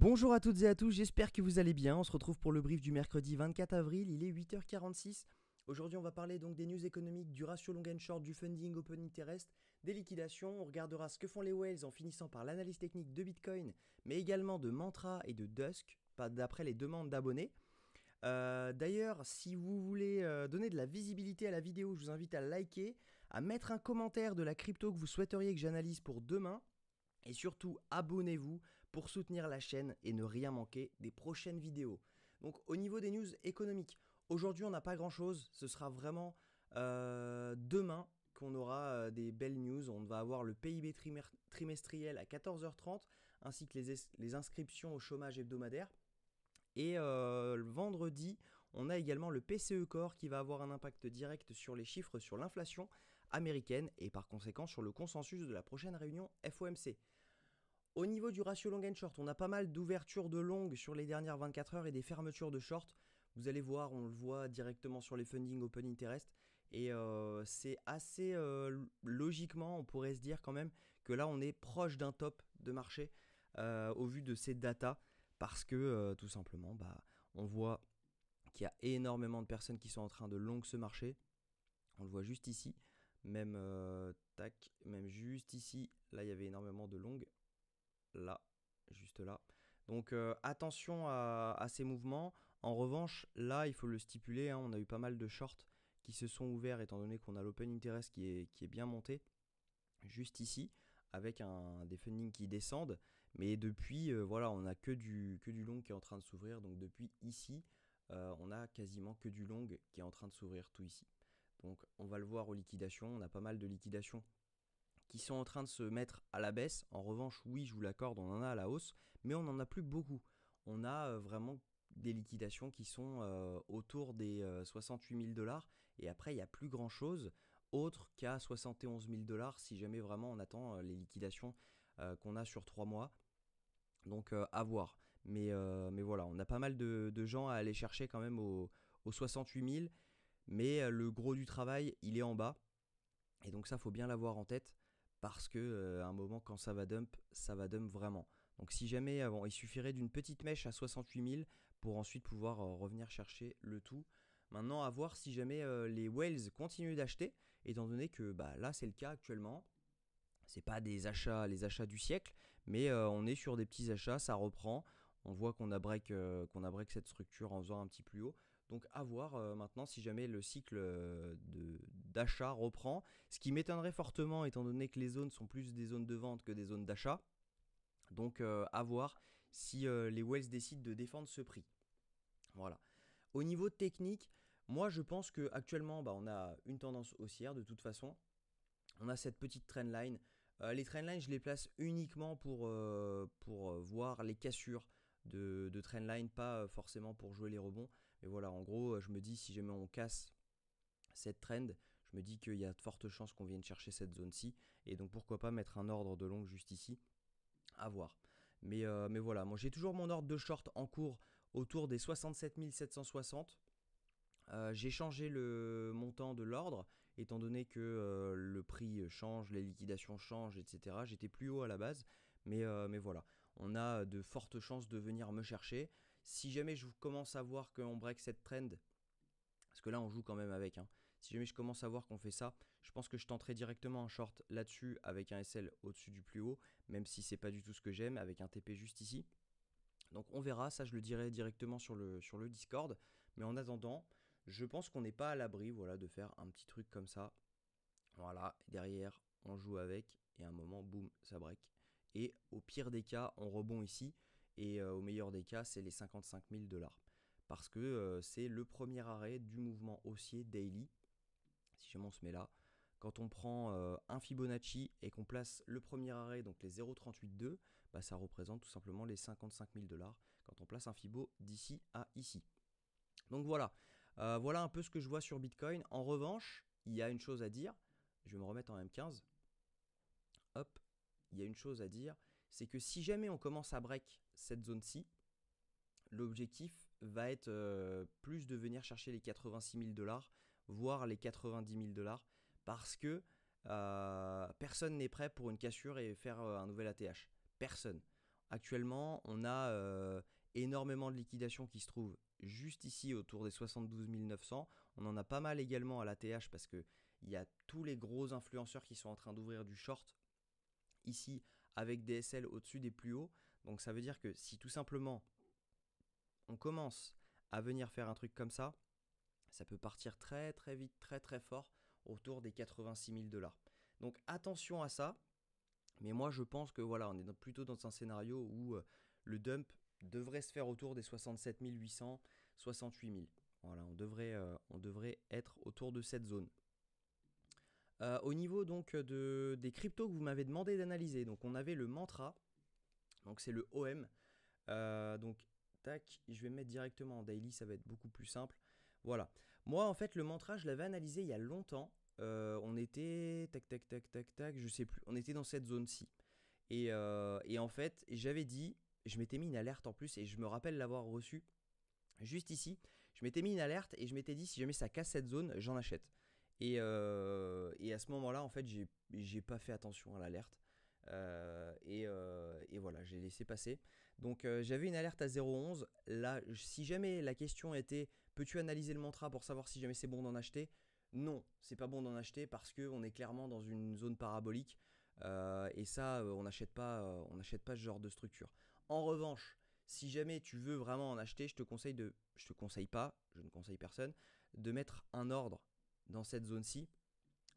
Bonjour à toutes et à tous, j'espère que vous allez bien. On se retrouve pour le brief du mercredi 24 avril, il est 8h46. Aujourd'hui, on va parler donc des news économiques, du ratio long and short, du funding open interest, des liquidations. On regardera ce que font les whales en finissant par l'analyse technique de Bitcoin, mais également de Mantra et de Dusk, pas d'après les demandes d'abonnés. D'ailleurs, si vous voulez donner de la visibilité à la vidéo, je vous invite à liker, à mettre un commentaire de la crypto que vous souhaiteriez que j'analyse pour demain. Et surtout, abonnez-vous pour soutenir la chaîne et ne rien manquer des prochaines vidéos. Donc au niveau des news économiques, aujourd'hui on n'a pas grand-chose, ce sera vraiment demain qu'on aura des belles news. On va avoir le PIB trimestriel à 14h30, ainsi que les inscriptions au chômage hebdomadaire. Et le vendredi, on a également le PCE Core qui va avoir un impact direct sur les chiffres sur l'inflation américaine et par conséquent sur le consensus de la prochaine réunion FOMC. Au niveau du ratio long and short, on a pas mal d'ouvertures de longues sur les dernières 24 heures et des fermetures de short. Vous allez voir, on le voit directement sur les funding open interest. Et c'est assez logiquement, on pourrait se dire quand même que là, on est proche d'un top de marché au vu de ces datas. Parce que tout simplement, on voit qu'il y a énormément de personnes qui sont en train de long ce marché. On le voit juste ici. Même, même juste ici. Là, il y avait énormément de longues. Là, juste là. Donc attention à ces mouvements. En revanche, là, il faut le stipuler, hein, on a eu pas mal de shorts qui se sont ouverts étant donné qu'on a l'open interest qui est bien monté juste ici avec des fundings qui descendent. Mais depuis, voilà, on n'a que du long qui est en train de s'ouvrir. Donc depuis ici, on a quasiment que du long qui est en train de s'ouvrir tout ici. Donc on va le voir aux liquidations. On a pas mal de liquidations qui sont en train de se mettre à la baisse. En revanche, oui, je vous l'accorde, on en a à la hausse, mais on n'en a plus beaucoup. On a vraiment des liquidations qui sont autour des 68 000 $. Et après, il n'y a plus grand-chose autre qu'à 71 000 $ si jamais vraiment on attend les liquidations qu'on a sur 3 mois. Donc à voir. Mais voilà, on a pas mal de gens à aller chercher quand même aux 68 000. Mais le gros du travail, il est en bas. Et donc ça, faut bien l'avoir en tête. Parce que à un moment, quand ça va dump vraiment. Donc si jamais, il suffirait d'une petite mèche à 68 000 pour ensuite pouvoir revenir chercher le tout. Maintenant, à voir si jamais les whales continuent d'acheter, étant donné que là, c'est le cas actuellement. C'est pas les achats du siècle, mais on est sur des petits achats, ça reprend. On voit qu'on a break cette structure en faisant un petit plus haut. Donc à voir maintenant si jamais le cycle d'achat reprend. Ce qui m'étonnerait fortement étant donné que les zones sont plus des zones de vente que des zones d'achat. Donc à voir si les whales décident de défendre ce prix. Voilà. Au niveau technique, moi je pense qu'actuellement on a une tendance haussière de toute façon. On a cette petite trendline. Les trendlines, je les place uniquement pour voir les cassures de trendline, pas forcément pour jouer les rebonds. Mais voilà, en gros, je me dis si jamais on casse cette trend, je me dis qu'il y a de fortes chances qu'on vienne chercher cette zone-ci. Et donc pourquoi pas mettre un ordre de long juste ici, à voir. Mais voilà, moi j'ai toujours mon ordre de short en cours autour des 67 760. J'ai changé le montant de l'ordre, étant donné que le prix change, les liquidations changent, etc. J'étais plus haut à la base, mais voilà. On a de fortes chances de venir me chercher. Si jamais je commence à voir qu'on break cette trend, parce que là on joue quand même avec, hein. Si jamais je commence à voir qu'on fait ça, je pense que je tenterai directement un short là-dessus avec un SL au-dessus du plus haut, même si c'est pas du tout ce que j'aime, avec un TP juste ici. Donc on verra, ça je le dirai directement sur le Discord. Mais en attendant, je pense qu'on n'est pas à l'abri, voilà, de faire un petit truc comme ça. Voilà, et derrière, on joue avec, et à un moment, boum, ça break. Et au pire des cas, on rebond ici, et au meilleur des cas, c'est les 55 000 $. Parce que c'est le premier arrêt du mouvement haussier daily. Si jamais on se met là, quand on prend un Fibonacci et qu'on place le premier arrêt, donc les 0,382, ça représente tout simplement les 55 000 $. Quand on place un Fibo d'ici à ici. Donc voilà, voilà un peu ce que je vois sur Bitcoin. En revanche, il y a une chose à dire. Je vais me remettre en M15. Hop, il y a une chose à dire. C'est que si jamais on commence à break cette zone-ci, l'objectif va être plus de venir chercher les 86 000 $, voire les 90 000 $, parce que personne n'est prêt pour une cassure et faire un nouvel ATH. Personne. actuellement, on a énormément de liquidations qui se trouvent juste ici autour des 72 900. On en a pas mal également à l'ATH parce qu'il y a tous les gros influenceurs qui sont en train d'ouvrir du short ici avec des SL au-dessus des plus hauts. Donc ça veut dire que si tout simplement on commence à venir faire un truc comme ça peut partir très très vite, très très fort autour des 86 000 $. Donc attention à ça. Mais moi je pense que voilà, on est plutôt dans un scénario où le dump devrait se faire autour des 67 800, 68 000. Voilà, on devrait être autour de cette zone. Au niveau donc des cryptos que vous m'avez demandé d'analyser, donc on avait le mantra, donc c'est le OM. Donc tac, je vais me mettre directement en daily, ça va être beaucoup plus simple. Voilà. Moi en fait le mantra je l'avais analysé il y a longtemps. On était tac tac tac tac tac, je sais plus. On était dans cette zone-ci. Et en fait j'avais dit, je m'étais mis une alerte en plus et je me rappelle l'avoir reçu juste ici. Je m'étais mis une alerte et je m'étais dit si jamais ça casse cette zone, j'en achète. Et à ce moment-là, en fait, j'ai pas fait attention à l'alerte. Et voilà, j'ai laissé passer. Donc j'avais une alerte à 0,11. Là, si jamais la question était peux-tu analyser le mantra pour savoir si jamais c'est bon d'en acheter? Non, c'est pas bon d'en acheter parce qu'on est clairement dans une zone parabolique. Et ça, on n'achète pas ce genre de structure. En revanche, si jamais tu veux vraiment en acheter, je te conseille pas, je ne conseille personne, de mettre un ordre dans cette zone-ci.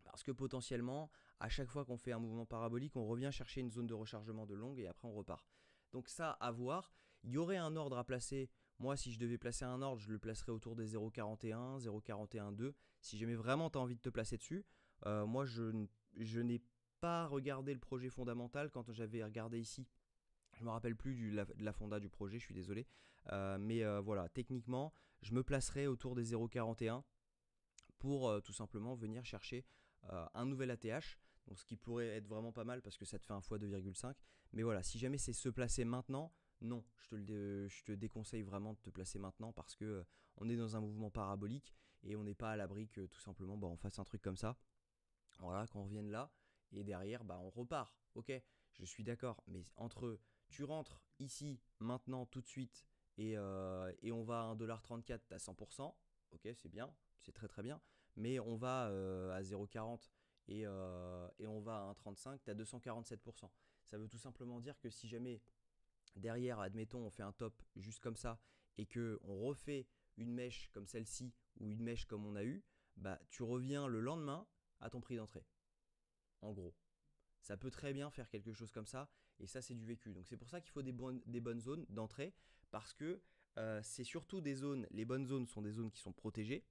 Parce que potentiellement, à chaque fois qu'on fait un mouvement parabolique, on revient chercher une zone de rechargement de longue et après on repart. Donc ça, à voir. Il y aurait un ordre à placer. Moi, si je devais placer un ordre, je le placerais autour des 0,41, 0,41,2. Si jamais vraiment tu as envie de te placer dessus, moi, je n'ai pas regardé le projet fondamental quand j'avais regardé ici. Je me rappelle plus de la fonda du projet, je suis désolé. Mais voilà, techniquement, je me placerai autour des 0,41 pour tout simplement venir chercher un nouvel ATH. Donc ce qui pourrait être vraiment pas mal parce que ça te fait un x 2,5. Mais voilà, si jamais c'est se placer maintenant, non, je te déconseille vraiment de te placer maintenant parce que on est dans un mouvement parabolique et on n'est pas à l'abri que tout simplement on fasse un truc comme ça. Voilà, qu'on revienne là et derrière on repart. Ok, je suis d'accord, mais entre tu rentres ici maintenant tout de suite et on va à 1,34$, t'as 100%. Ok, c'est bien, c'est très très bien. Mais on va à 0,40 et on va à 1,35, tu as 247%. Ça veut tout simplement dire que si jamais derrière, admettons, on fait un top juste comme ça et que on refait une mèche comme celle-ci ou une mèche comme on a eu, tu reviens le lendemain à ton prix d'entrée. En gros, ça peut très bien faire quelque chose comme ça et ça c'est du vécu. Donc c'est pour ça qu'il faut des bonnes zones d'entrée parce que c'est surtout des zones, les bonnes zones sont des zones qui sont protégées.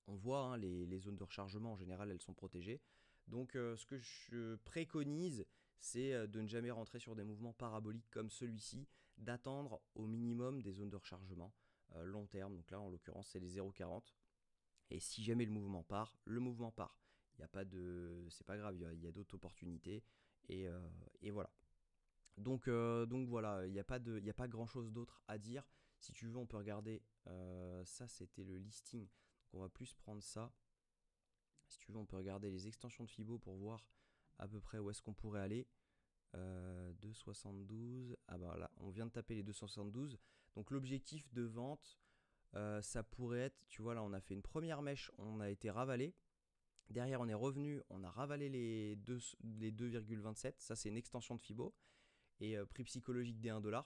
On voit les zones de rechargement en général elles sont protégées. Donc ce que je préconise c'est de ne jamais rentrer sur des mouvements paraboliques comme celui-ci, d'attendre au minimum des zones de rechargement long terme. Donc là en l'occurrence c'est les 0,40 et si jamais le mouvement part, le mouvement part. Il y a pas de, c'est pas grave, il y a d'autres opportunités et voilà. Donc voilà, il n'y a pas grand chose d'autre à dire. Si tu veux, on peut regarder. Ça, c'était le listing. Donc on va plus prendre ça. Si tu veux, on peut regarder les extensions de Fibo pour voir à peu près où est-ce qu'on pourrait aller. 2,72. Ah bah là, on vient de taper les 2,72. Donc l'objectif de vente, ça pourrait être, tu vois là, on a fait une première mèche, on a été ravalé. Derrière, on est revenu, on a ravalé les 2,27. Ça, c'est une extension de Fibo. Et prix psychologique des 1$.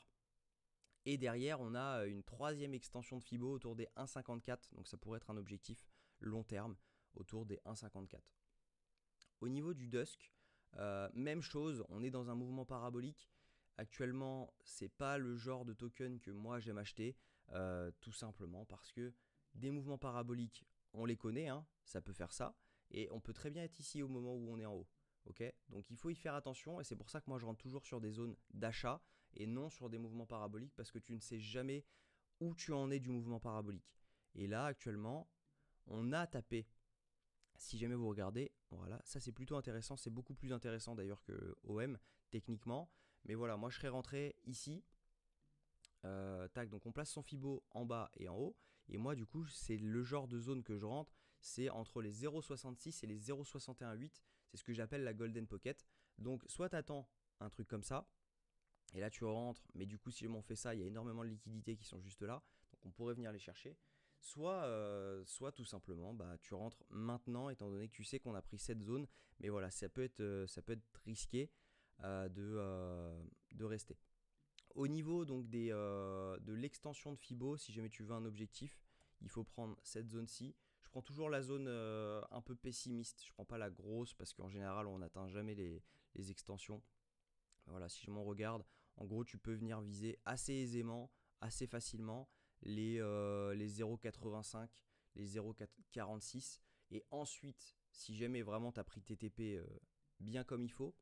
Et derrière, on a une troisième extension de Fibo autour des 1,54. Donc ça pourrait être un objectif long terme autour des 1,54. Au niveau du Dusk, même chose, on est dans un mouvement parabolique. Actuellement, c'est pas le genre de token que moi j'aime acheter, tout simplement parce que des mouvements paraboliques, on les connaît, ça peut faire ça. Et on peut très bien être ici au moment où on est en haut. Okay, donc il faut y faire attention et c'est pour ça que moi je rentre toujours sur des zones d'achat et non sur des mouvements paraboliques parce que tu ne sais jamais où tu en es du mouvement parabolique. Et là actuellement, on a tapé. Si jamais vous regardez, voilà, ça c'est plutôt intéressant, c'est beaucoup plus intéressant d'ailleurs que OM techniquement. Mais voilà, moi je serais rentré ici. Tac, donc on place son Fibo en bas et en haut. Et moi du coup, c'est le genre de zone que je rentre, c'est entre les 0,66 et les 0,618. C'est ce que j'appelle la Golden Pocket. Donc soit tu attends un truc comme ça, Et là tu rentres, mais du coup si on fait ça, il y a énormément de liquidités qui sont juste là, donc on pourrait venir les chercher. Soit tout simplement, bah, tu rentres maintenant, étant donné que tu sais qu'on a pris cette zone, mais voilà, ça peut être risqué de rester. Au niveau donc de l'extension de Fibo, si jamais tu veux un objectif, il faut prendre cette zone-ci. Je prends toujours la zone un peu pessimiste, je prends pas la grosse parce qu'en général on n'atteint jamais les extensions. Voilà, si je m'en regarde, en gros, tu peux venir viser assez aisément, assez facilement les 0,85, les 0,46. Et ensuite, si jamais vraiment tu as pris TTP bien comme il faut,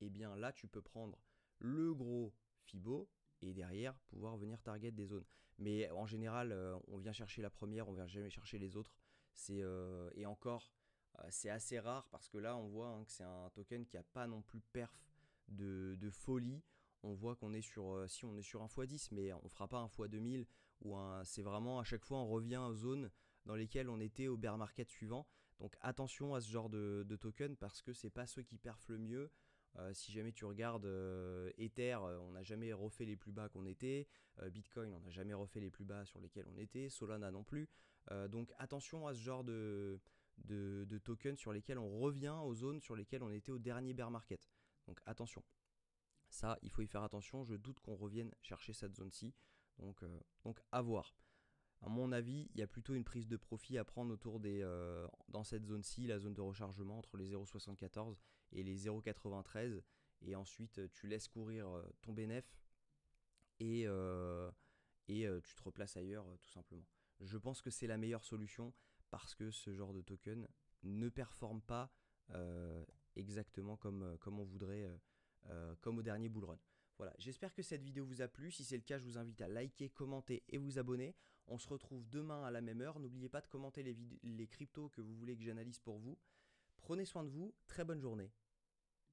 et bien là, tu peux prendre le gros Fibo et derrière pouvoir venir target des zones. Mais en général, on vient chercher la première, on vient jamais chercher les autres. Et encore, c'est assez rare parce que là, on voit que c'est un token qui n'a pas non plus perf de folie. On voit qu'on est si on est sur un x10, mais on ne fera pas un x2000. C'est vraiment à chaque fois, on revient aux zones dans lesquelles on était au bear market suivant. Donc attention à ce genre de token parce que c'est pas ceux qui perfent le mieux. Si jamais tu regardes Ether, on n'a jamais refait les plus bas qu'on était. Bitcoin, on n'a jamais refait les plus bas sur lesquels on était. Solana non plus. Donc attention à ce genre de tokens sur lesquels on revient aux zones sur lesquelles on était au dernier bear market. Donc attention. Ça, il faut y faire attention. Je doute qu'on revienne chercher cette zone-ci. Donc à voir. À mon avis, il y a plutôt une prise de profit à prendre dans cette zone-ci, la zone de rechargement entre les 0,74 et les 0,93. Et ensuite, tu laisses courir ton bénéf et, tu te replaces ailleurs tout simplement. Je pense que c'est la meilleure solution parce que ce genre de token ne performe pas exactement comme on voudrait, comme au dernier bull run. Voilà, j'espère que cette vidéo vous a plu. Si c'est le cas, je vous invite à liker, commenter et vous abonner. On se retrouve demain à la même heure. N'oubliez pas de commenter les cryptos que vous voulez que j'analyse pour vous. Prenez soin de vous. Très bonne journée.